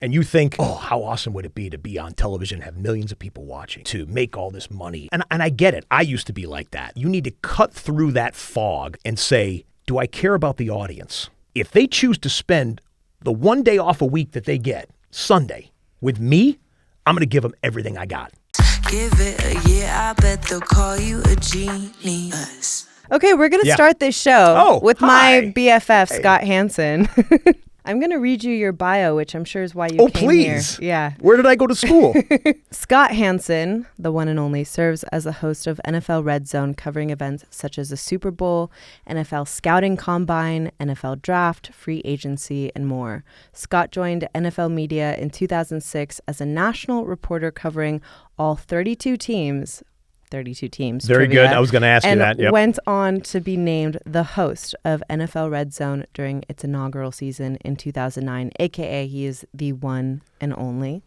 And you think, oh, how awesome would it be to be on television, have millions of people watching, to make all this money? And I get it. I used to be like that. You need to cut through that fog and say, do I care about the audience? If they choose to spend the one day off a week that they get, Sunday, with me, I'm going to give them everything I got. Give it a year, I bet they'll call you a genius. Okay, we're going to start this show with hi. my BFF, Scott Hanson. I'm going to read you your bio, which I'm sure is why you came please. here. Yeah. Where did I go to school? Scott Hanson, the one and only, serves as the host of NFL Redzone, covering events such as the Super Bowl, NFL Scouting Combine, NFL Draft, free agency, and more. Scott joined NFL Media in 2006 as a national reporter covering all 32 teams. Very trivia, good. I was going to ask you that. And went on to be named the host of NFL Redzone during its inaugural season in 2009, a.k.a. he is the one and only.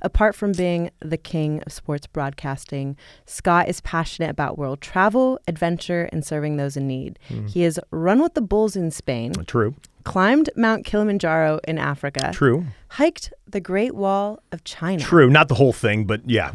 Apart from being the king of sports broadcasting, Scott is passionate about world travel, adventure, and serving those in need. He has run with the Bulls in Spain. True. Climbed Mount Kilimanjaro in Africa. True. Hiked the Great Wall of China. True. Not the whole thing, but yeah,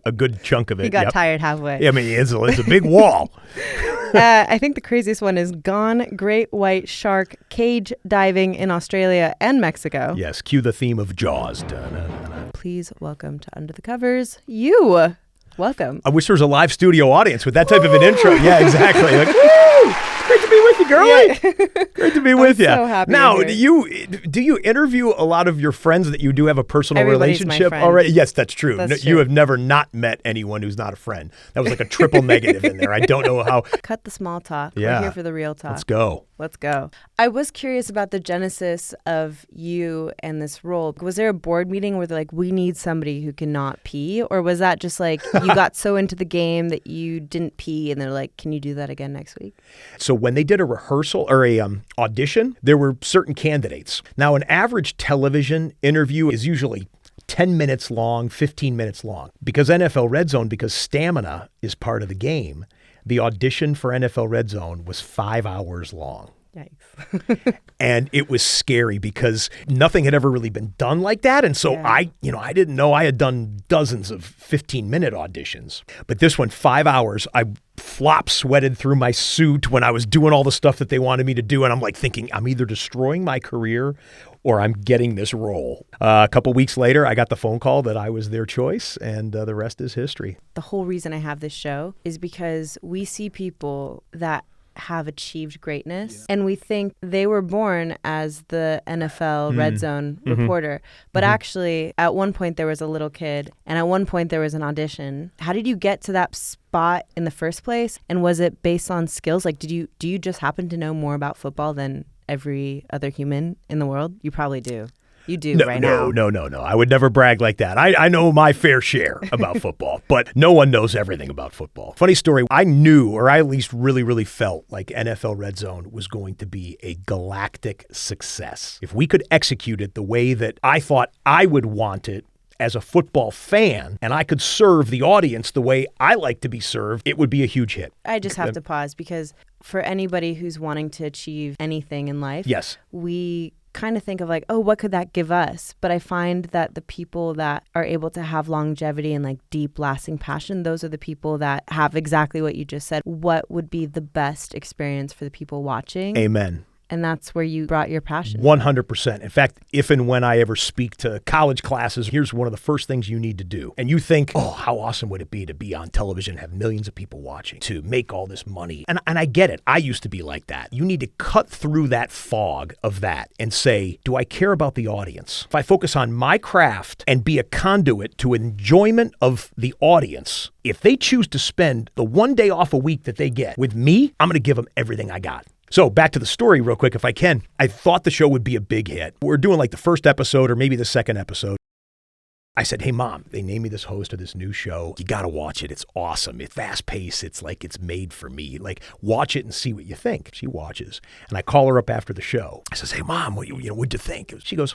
a good chunk of it. He got tired halfway. Yeah, I mean, it's a big wall. I think the craziest one is gone great white shark cage diving in Australia and Mexico. Yes, cue the theme of Jaws. Da-na-na-na. Please welcome to Under the Covers, you. Welcome. I wish there was a live studio audience with that type of an intro. Yeah, exactly. Like, woo! Great to be with you, girlie. Yeah. Great to be with you. So happy now, you're here. do you interview a lot of your friends that you do have a personal Everybody's my relationship friend. already? Yes, that's true. That's You true. have never not met anyone who's not a friend. That was like a triple negative in there. I don't know how. Cut the small talk. Yeah. We're here for the real talk. Let's go. Let's go. I was curious about the genesis of you and this role. Was there a board meeting where they're like, we need somebody who cannot pee? Or was that just like you got so into the game that you didn't pee and they're like, can you do that again next week? So when they did a rehearsal or a audition, there were certain candidates. Now, an average television interview is usually 10 minutes long, 15 minutes long. Because NFL Redzone, because stamina is part of the game, the audition for NFL Redzone was 5 hours long. Yikes. And it was scary because nothing had ever really been done like that. And so I didn't know. I had done dozens of 15-minute auditions. But this one, 5 hours, I sweated through my suit when I was doing all the stuff that they wanted me to do. And I'm like thinking, I'm either destroying my career or I'm getting this role. A couple weeks later, I got the phone call that I was their choice, and the rest is history. The whole reason I have this show is because we see people that have achieved greatness and we think they were born as the NFL Redzone reporter. But actually, at one point there was a little kid and at one point there was an audition. How did you get to that spot in the first place? And was it based on skills? Like, do you just happen to know more about football than every other human in the world? You probably do. You do now. No. I would never brag like that. I know my fair share about football, but no one knows everything about football. Funny story, I knew, or I at least really, really felt like NFL Redzone was going to be a galactic success. If we could execute it the way that I thought I would want it as a football fan, and I could serve the audience the way I like to be served, it would be a huge hit. I just have to pause because for anybody who's wanting to achieve anything in life, yes, we kind of think of like, oh, what could that give us? But I find that the people that are able to have longevity and like deep lasting passion, those are the people that have exactly what you just said. What would be the best experience for the people watching? Amen. And that's where you brought your passion. 100%. In fact, if and when I ever speak to college classes, here's one of the first things you need to do. And you think, oh, how awesome would it be to be on television, have millions of people watching, to make all this money? And I get it. I used to be like that. You need to cut through that fog of that and say, do I care about the audience? If I focus on my craft and be a conduit to enjoyment of the audience, if they choose to spend the one day off a week that they get with me, I'm going to give them everything I got. So back to the story real quick, if I can. I thought the show would be a big hit. We're doing like the first episode or maybe the second episode. I said, hey, Mom, they named me this host of this new show. You got to watch it. It's awesome. It's fast paced. It's like it's made for me. Like, watch it and see what you think. She watches. And I call her up after the show. I says, hey, Mom, what'd you think? She goes,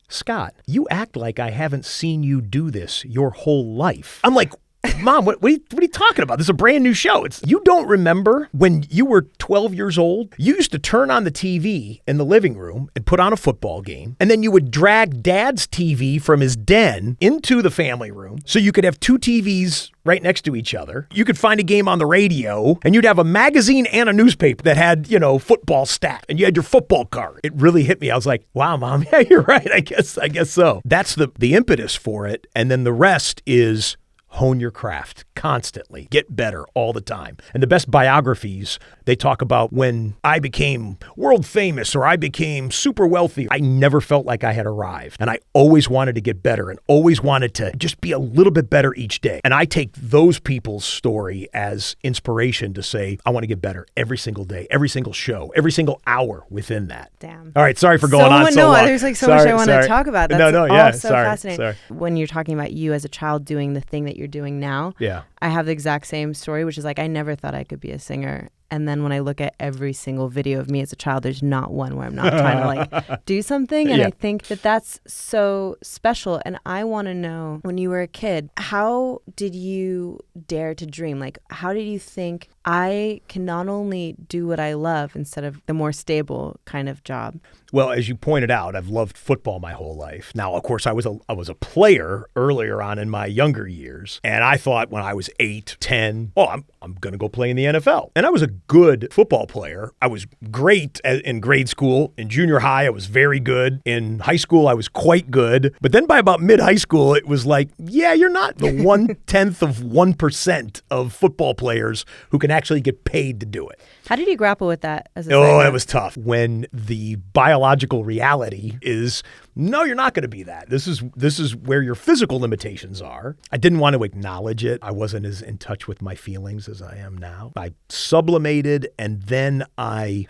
Scott, you act like I haven't seen you do this your whole life. I'm like, Mom, what are you talking about? This is a brand new show. You don't remember when you were 12 years old? You used to turn on the TV in the living room and put on a football game, and then you would drag Dad's TV from his den into the family room so you could have two TVs right next to each other. You could find a game on the radio, and you'd have a magazine and a newspaper that had, football stats, and you had your football card. It really hit me. I was like, wow, Mom, yeah, you're right. I guess so. That's the impetus for it, and then the rest is hone your craft constantly, get better all the time. And the best biographies, they talk about when I became world famous or I became super wealthy, I never felt like I had arrived. And I always wanted to get better and always wanted to just be a little bit better each day. And I take those people's story as inspiration to say, I want to get better every single day, every single show, every single hour within that. Damn. All right, sorry for going on so long. There's so much I want to talk about. That's sorry. Fascinating. When you're talking about you as a child doing the thing that you're doing now, yeah, I have the exact same story, which is like I never thought I could be a singer. And then when I look at every single video of me as a child, there's not one where I'm not trying to do something. And I think that that's so special. And I want to know, when you were a kid, how did you dare to dream? Like, how did you think I can not only do what I love instead of the more stable kind of job? Well, as you pointed out, I've loved football my whole life. Now, of course, I was a player earlier on in my younger years, and I thought when I was 8, 10, I'm going to go play in the NFL. And I was a good football player. I was great in grade school. In junior high, I was very good. In high school, I was quite good. But then by about mid-high school, it was like, yeah, you're not the 1/10 of 1% of football players who can actually get paid to do it. How did you grapple with that as a Oh, it was tough. When the biological reality is, no, you're not going to be that. This is where your physical limitations are. I didn't want to acknowledge it. I wasn't as in touch with my feelings as I am now. I sublimated, and then I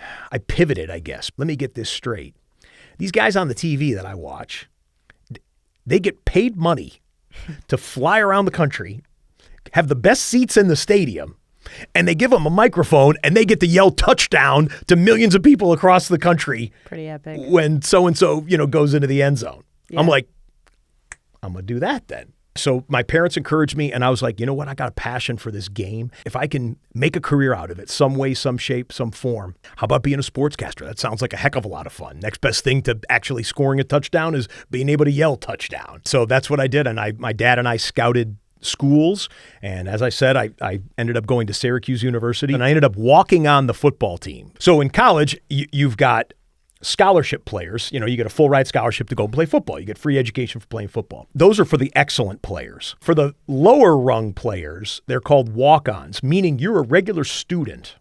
pivoted, I guess. Let me get this straight. These guys on the TV that I watch, they get paid money to fly around the country, have the best seats in the stadium, and they give them a microphone and they get to yell touchdown to millions of people across the country. Pretty epic. When so-and-so, goes into the end zone. Yeah. I'm like, I'm going to do that then. So my parents encouraged me, and I was like, you know what? I got a passion for this game. If I can make a career out of it, some way, some shape, some form, how about being a sportscaster? That sounds like a heck of a lot of fun. Next best thing to actually scoring a touchdown is being able to yell touchdown. So that's what I did, and my dad and I scouted schools. And as I said, I ended up going to Syracuse University, and I ended up walking on the football team. So in college, you've got scholarship players. You get a full ride scholarship to go and play football. You get free education for playing football. Those are for the excellent players. For the lower rung players, they're called walk-ons, meaning you're a regular student.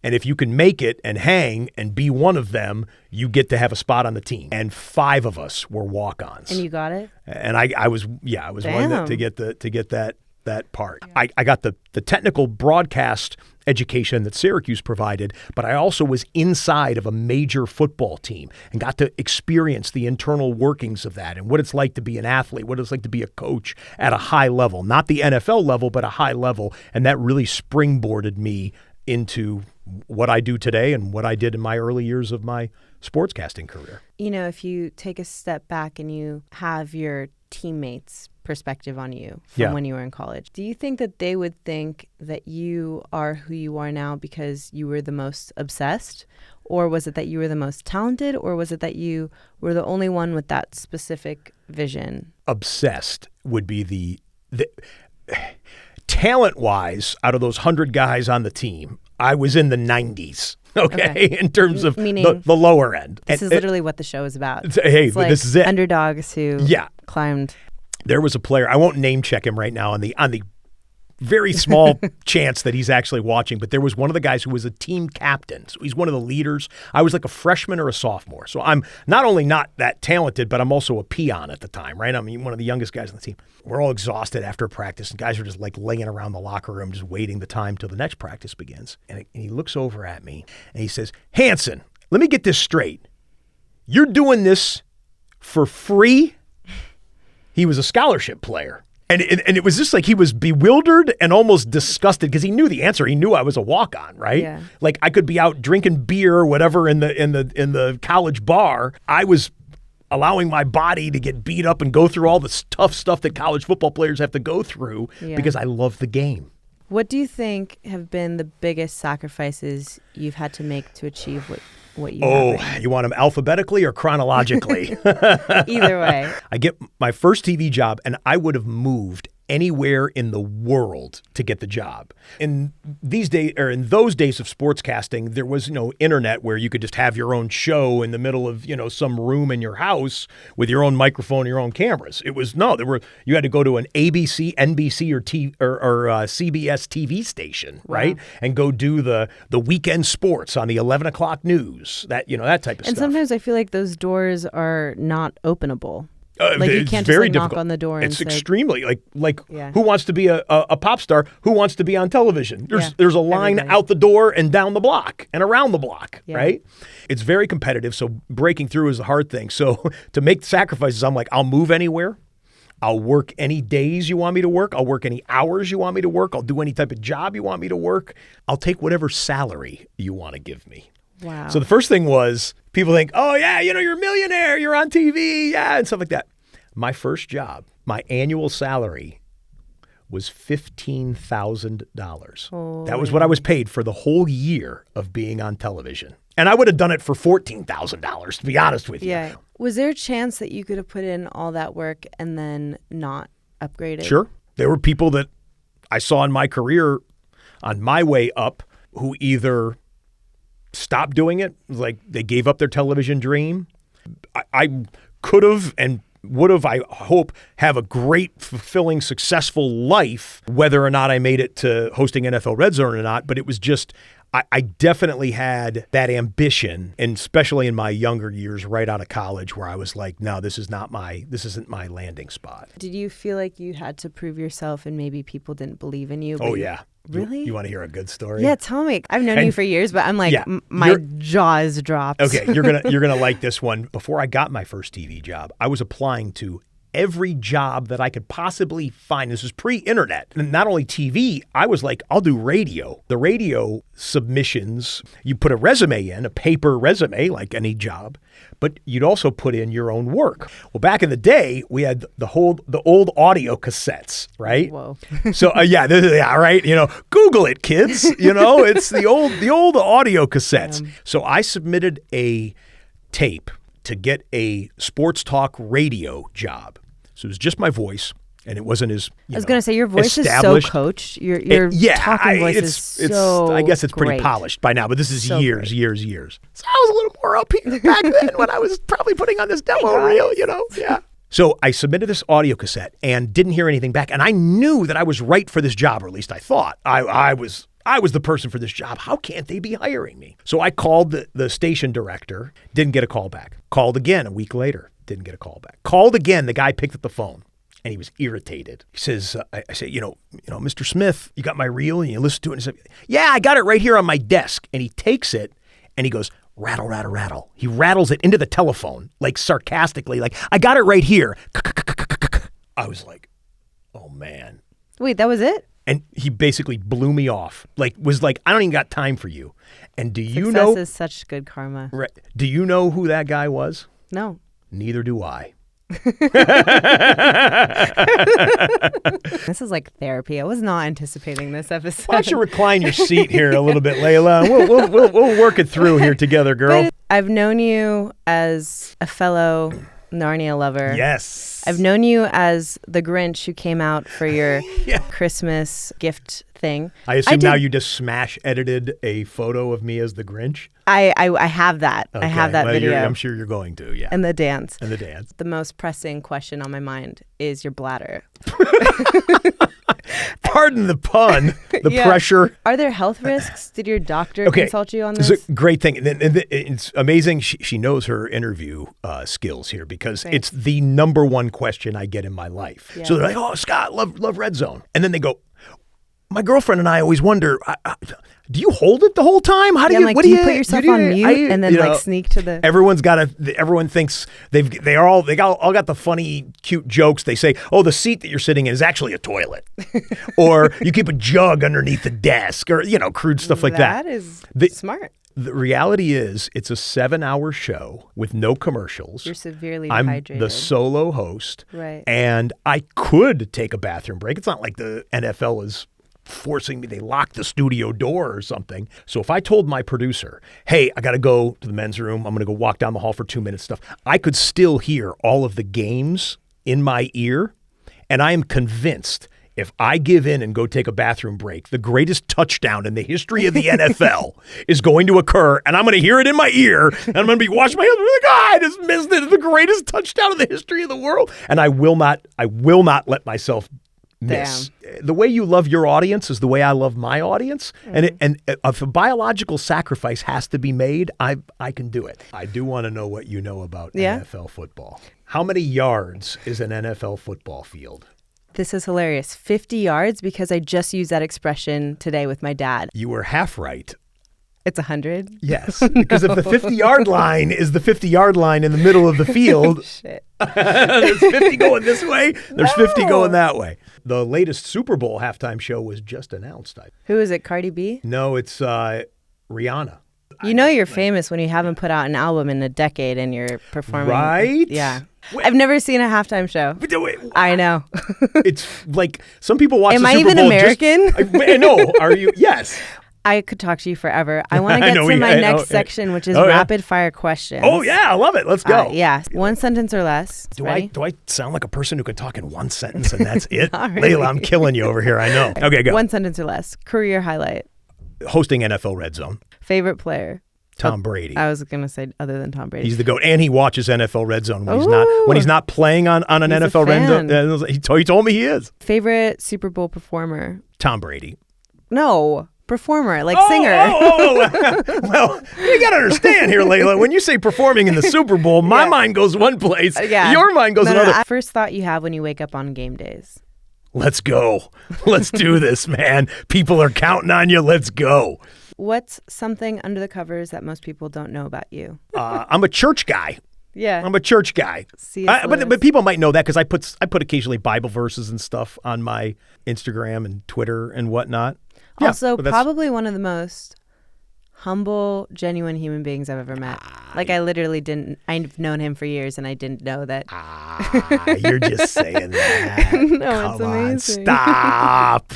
And if you can make it and hang and be one of them, you get to have a spot on the team. And 5 of us were walk-ons. And you got it? And I was Damn. one to get that part. Yeah. I got the technical broadcast education that Syracuse provided, but I also was inside of a major football team and got to experience the internal workings of that and what it's like to be an athlete, what it's like to be a coach at a high level, not the NFL level, but a high level. And that really springboarded me into what I do today and what I did in my early years of my sportscasting career. If you take a step back and you have your teammates' perspective on you from when you were in college, do you think that they would think that you are who you are now because you were the most obsessed? Or was it that you were the most talented? Or was it that you were the only one with that specific vision? Obsessed would be the talent-wise, out of those 100 guys on the team, I was in the 90s. Okay, in terms of the lower end. This is literally what the show is about. Hey, it's like this is it. Underdogs who climbed. There was a player, I won't name check him right now on the very small chance that he's actually watching, but there was one of the guys who was a team captain. So he's one of the leaders. I was like a freshman or a sophomore. So I'm not only not that talented, but I'm also a peon at the time, right? I'm one of the youngest guys on the team. We're all exhausted after practice, and guys are just like laying around the locker room, just waiting the time till the next practice begins. And he looks over at me and he says, Hanson, let me get this straight. You're doing this for free? He was a scholarship player. And it was just like he was bewildered and almost disgusted because he knew the answer. He knew I was a walk-on, right? Yeah. Like I could be out drinking beer or whatever in the college bar. I was allowing my body to get beat up and go through all the tough stuff that college football players have to go through because I love the game. What do you think have been the biggest sacrifices you've had to make to achieve what you have right now? You want them alphabetically or chronologically? Either way. I get my first TV job, and I would have moved anywhere in the world to get the job. In those days of sportscasting, there was no internet where you could just have your own show in the middle of, some room in your house with your own microphone, your own cameras. It was you had to go to an ABC, NBC, or CBS TV station, right? Wow. And go do the weekend sports on the 11 o'clock news, that type of stuff. And sometimes I feel like those doors are not openable. You can't very just difficult. knock on the door and it's say, extremely who wants to be a pop star? Who wants to be on television? There's a line out the door and down the block and around the block, right? It's very competitive, so breaking through is the hard thing. So to make sacrifices, I'm like, I'll move anywhere. I'll work any days you want me to work. I'll work any hours you want me to work. I'll do any type of job you want me to work. I'll take whatever salary you want to give me. wow. So the first thing was, people think, oh, yeah, you're a millionaire, you're on TV, and stuff like that. My first job, my annual salary was $15,000. That was what I was paid for the whole year of being on television. And I would have done it for $14,000, to be honest with you. Yeah. Was there a chance that you could have put in all that work and then not upgraded? Sure. There were people that I saw in my career on my way up who either stopped doing it, like they gave up their television dream. I could have and would have, I hope, have a great, fulfilling, successful life, whether or not I made it to hosting NFL Redzone or not. But it was just, I definitely had that ambition, and especially in my younger years, right out of college, where I was like, no, this isn't my landing spot. Did you feel like you had to prove yourself and maybe people didn't believe in you? Oh, yeah. Really? You want to hear a good story? Yeah, tell me. I've known you for years, but I'm like, my jaw is dropped. Okay, you're gonna like this one. Before I got my first TV job, I was applying to every job that I could possibly find. This was pre-internet. And not only TV, I was like, I'll do radio. The radio submissions, you put a resume in, a paper resume, like any job, but you'd also put in your own work. Well, back in the day, we had the old audio cassettes, right? Whoa. So right. Google it, kids. It's the old audio cassettes. So I submitted a tape to get a sports talk radio job. So it was just my voice, and it wasn't as I was going to say, your voice is so coached. Your talking voice is so I guess it's pretty great. Polished by now, but this is So years. So I was a little more up here back then when I was probably putting on this demo reel, Yeah. So I submitted this audio cassette and didn't hear anything back. And I knew that I was right for this job, or at least I thought. I was the person for this job. How can't they be hiring me? So I called the station director, didn't get a call back. Called again a week later, didn't get a call back. Called again, the guy picked up the phone, and he was irritated. He says, I say, Mr. Smith, you got my reel, and you listen to it, and he said, yeah, I got it right here on my desk. And he takes it, and he goes, rattle, rattle, rattle. He rattles it into the telephone, like sarcastically, like, I got it right here. I was like, oh, man. Wait, that was it? And he basically blew me off. Was like, I don't even got time for you. And do you know? Success is such good karma. Right. Do you know who that guy was? No. Neither do I. This is like therapy. I was not anticipating this episode. Why don't you recline your seat here a little bit, Leila? We'll work it through here together, girl. But I've known you as a fellow Narnia lover. Yes. I've known you as the Grinch who came out for your Christmas gift thing. I assume now you just smash edited a photo of me as the Grinch? I have that. Okay. I have that video. I'm sure you're going to, yeah. And the dance. The most pressing question on my mind is your bladder. Pardon the pun, the pressure. Are there health risks? Did your doctor consult you on this? It's a great thing. It's amazing. She knows her interview skills here, because it's the number one question I get in my life. Yeah. So they're like, oh, Scott, love Red Zone. And then they go, my girlfriend and I always wonder, do you hold it the whole time? How do you? Like, do you put yourself on mute and then sneak to the? Everyone thinks they all got the funny, cute jokes. They say, oh, the seat that you're sitting in is actually a toilet, or you keep a jug underneath the desk, or crude stuff like that. That is smart. The reality is it's a 7-hour show with no commercials. You're severely I'm dehydrated. the solo host. Right. And I could take a bathroom break. It's not like the NFL is forcing me. They lock the studio door or something. So if I told my producer, hey, I got to go to the men's room. I'm going to go walk down the hall for 2 minutes stuff. I could still hear all of the games in my ear. And I am convinced if I give in and go take a bathroom break, the greatest touchdown in the history of the NFL is going to occur, and I'm going to hear it in my ear, and I'm going to be washing my hands. Like, I just missed it. It's the greatest touchdown in the history of the world, and I will not let myself miss. Damn. The way you love your audience is the way I love my audience, and if a biological sacrifice has to be made, I can do it. I do want to know what you know about NFL football. How many yards is an NFL football field? This is hilarious. 50 yards, because I just used that expression today with my dad. You were half right. It's 100? Yes, because if the 50-yard line is the 50-yard line in the middle of the field, Shit. there's 50 going this way, there's 50 going that way. The latest Super Bowl halftime show was just announced. Who is it, Cardi B? No, it's Rihanna. You know you're famous when you haven't put out an album in a decade and you're performing. Right? Yeah. Wait. I've never seen a halftime show. I know. It's like some people watch Am the I Super even Bowl American? No, are you? Yes. I could talk to you forever. I want to I get know to we- my I next know. section, which is Oh, yeah. rapid fire questions. Oh, yeah, I love it. Let's go. Yeah. One sentence or less. Do Ready? I sound like a person who can talk in one sentence and that's it? Not really. Leila, I'm killing you over here. I know. Okay, go. One sentence or less. Career highlight. Hosting NFL Redzone. Favorite player. Tom Brady. I was going to say other than Tom Brady. He's the GOAT. And he watches NFL Redzone Ooh. when he's not playing on an He's a NFL fan. Redzone. He told me he is. Favorite Super Bowl performer. Tom Brady. No. Performer, like singer. Well, you got to understand here, Leila. When you say performing in the Super Bowl, my mind goes one place. Yeah. Your mind goes another. First thought you have when you wake up on game days. Let's go. Let's do this, man. People are counting on you. Let's go. What's something under the covers that most people don't know about you? I'm a church guy. Yeah. I'm a church guy. But people might know that because I put occasionally Bible verses and stuff on my Instagram and Twitter and whatnot. Also, probably one of the most humble, genuine human beings I've ever met. Like I've known him for years and I didn't know that. You're just saying that. No, it's Come on, amazing. stop.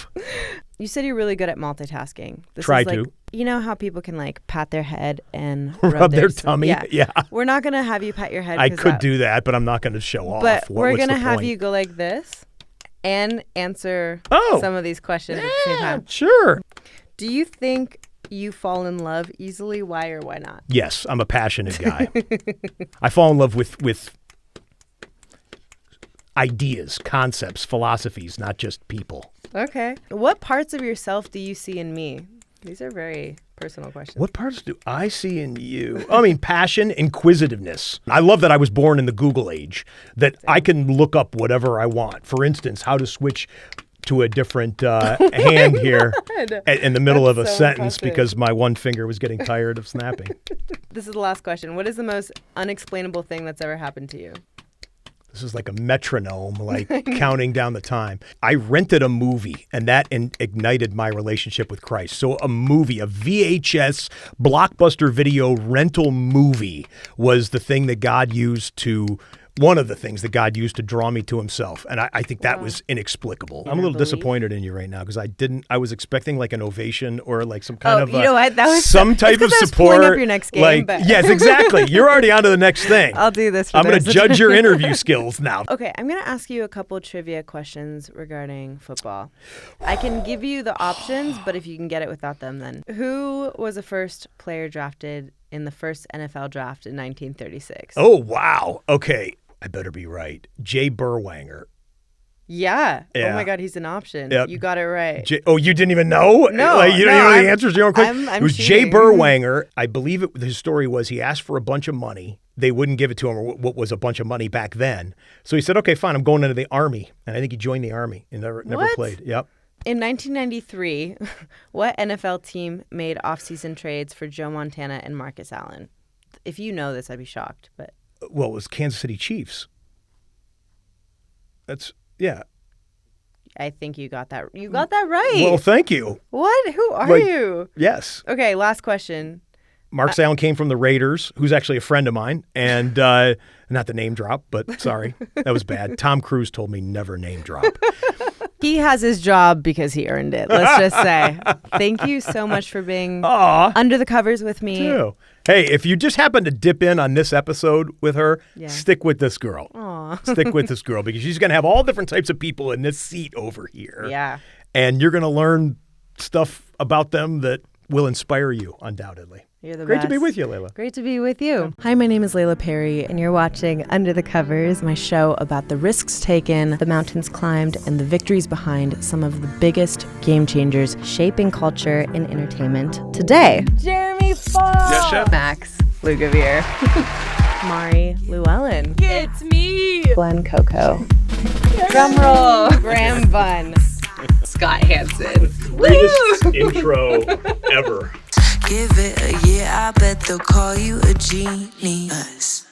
You said you're really good at multitasking. Try to. You know how people can like pat their head and Rub their tummy? Yeah. We're not going to have you pat your head. I could do that, but I'm not going to show off. But we're going to have you go like this and answer some of these questions at the same time. Sure. Do you think you fall in love easily? Why or why not? Yes, I'm a passionate guy. I fall in love with ideas, concepts, philosophies, not just people. Okay. What parts of yourself do you see in me? These are very personal questions. What parts do I see in you? I mean, passion, inquisitiveness. I love that I was born in the Google age, that I can look up whatever I want. For instance, how to switch to a different hand here in the middle of a sentence because my one finger was getting tired of snapping. This is the last question. What is the most unexplainable thing that's ever happened to you? This is like a metronome, like counting down the time. I rented a movie, and that ignited my relationship with Christ. So a movie, a VHS blockbuster video rental movie was the thing that God used to... One of the things that God used to draw me to himself. And I think that was inexplicable. I'm a little disappointed in you right now because I was expecting like an ovation or like some kind of you know what? That was some type of support. Pulling up your next game, but. Yes, exactly. You're already on to the next thing. I'll do this. I'm going to judge your interview skills now. Okay, I'm going to ask you a couple trivia questions regarding football. I can give you the options, but if you can get it without them, then. Who was the first player drafted in the first NFL draft in 1936? Oh, wow. Okay. I better be right. Jay Berwanger. Yeah. Yeah. Oh my God, he's an option. Yep. You got it right. Oh, you didn't even know? No. Like, you don't know the answers to your own question? I'm It was cheating. Jay Berwanger. I believe his story was he asked for a bunch of money. They wouldn't give it to him, or what was a bunch of money back then. So he said, okay, fine, I'm going into the Army. And I think he joined the Army and never What? played. Yep. In 1993, what NFL team made offseason trades for Joe Montana and Marcus Allen? If you know this, I'd be shocked. But Well, it was Kansas City Chiefs. Yeah. I think you got that. You got that right. Well, thank you. What? Who are you? Yes. Okay, last question. Mark Allen came from the Raiders, who's actually a friend of mine. And not the name drop, but sorry, that was bad. Tom Cruise told me never name drop. He has his job because he earned it. Let's just say. Thank you so much for being under the covers with me. Too. Hey, if you just happen to dip in on this episode with her, stick with this girl. Stick with this girl because she's going to have all different types of people in this seat over here. Yeah. And you're going to learn stuff about them that will inspire you, undoubtedly. You're the Great best. to be with you, Leila. Great to be with you. Hi, my name is Leila Pari, and you're watching Under the Covers, my show about the risks taken, the mountains climbed, and the victories behind some of the biggest game changers shaping culture and entertainment today. Jeremy Fall. Yes, chef. Max Lugavere. Mari Llewellyn. It's me. Glenn Coco. Drum roll. Graham Bunn. Scott Hanson. Greatest intro ever. Give it a year, I bet they'll call you a genius.